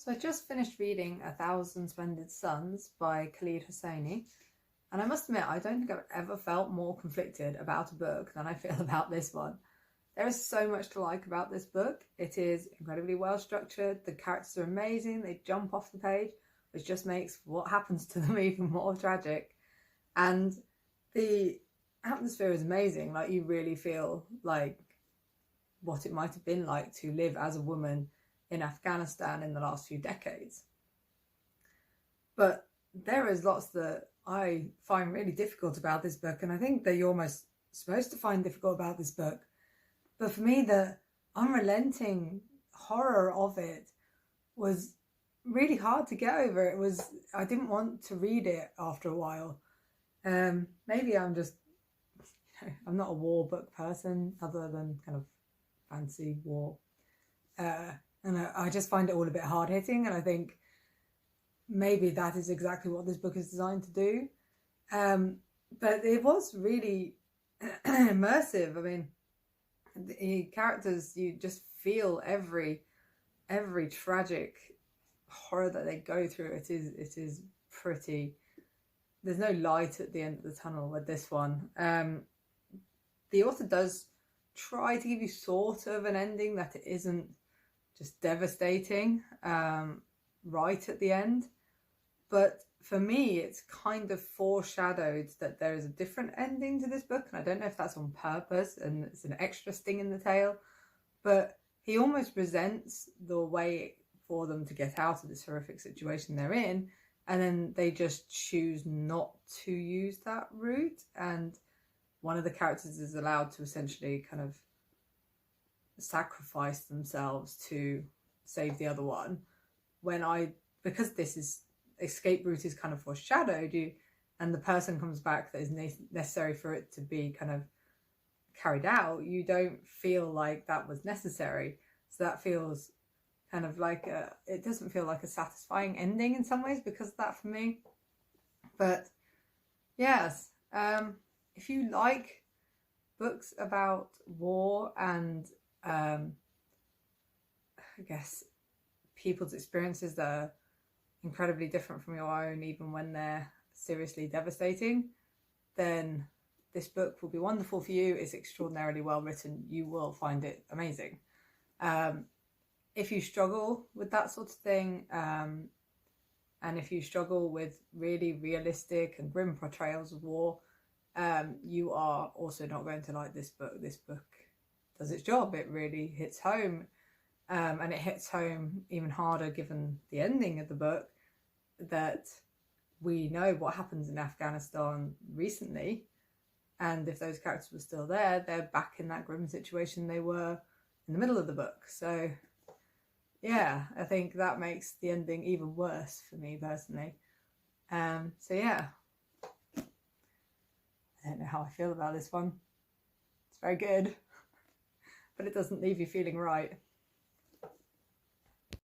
So I just finished reading A Thousand Splendid Suns by Khaled Hosseini, and I must admit I don't think I've ever felt more conflicted about a book than I feel about this one. There is so much to like about this book. It is incredibly well structured, the characters are amazing, they jump off the page, which just makes what happens to them even more tragic. And the atmosphere is amazing, like you really feel like what it might have been like to live as a woman in Afghanistan in the last few decades. But there is lots that I find really difficult about this book, and I think that you're almost supposed to find difficult about this book. But for me, the unrelenting horror of it was really hard to get over. I didn't want to read it after a while. Maybe I'm just, I'm not a war book person other than kind of fancy war. And I just find it all a bit hard hitting, and I think maybe that is exactly what this book is designed to do. But it was really immersive. I mean, the characters, you just feel every tragic horror that they go through. It is pretty. There's no light at the end of the tunnel with this one. The author does try to give you sort of an ending that it isn't just devastating right at the end, but for me it's kind of foreshadowed that there is a different ending to this book, and I don't know if that's on purpose and it's an extra sting in the tail, but he almost resents the way for them to get out of this horrific situation they're in, and then they just choose not to use that route, and one of the characters is allowed to essentially kind of sacrifice themselves to save the other one. Because this is escape route is kind of foreshadowed, and the person comes back that is necessary for it to be kind of carried out, you don't feel like that was necessary. So that feels kind of like it doesn't feel like a satisfying ending in some ways because of that for me. But yes, if you like books about war and I guess people's experiences that are incredibly different from your own, even when they're seriously devastating, then this book will be wonderful for you. It's extraordinarily well written. You will find it amazing. If you struggle with that sort of thing, and if you struggle with really realistic and grim portrayals of war, you are also not going to like this book. This book does its job. It really hits home, and it hits home even harder given the ending of the book, that we know what happens in Afghanistan recently, and if those characters were still there, they're back in that grim situation they were in the middle of the book. So yeah, I think that makes the ending even worse for me personally. So yeah, I don't know how I feel about this one. It's very good, but it doesn't leave you feeling right.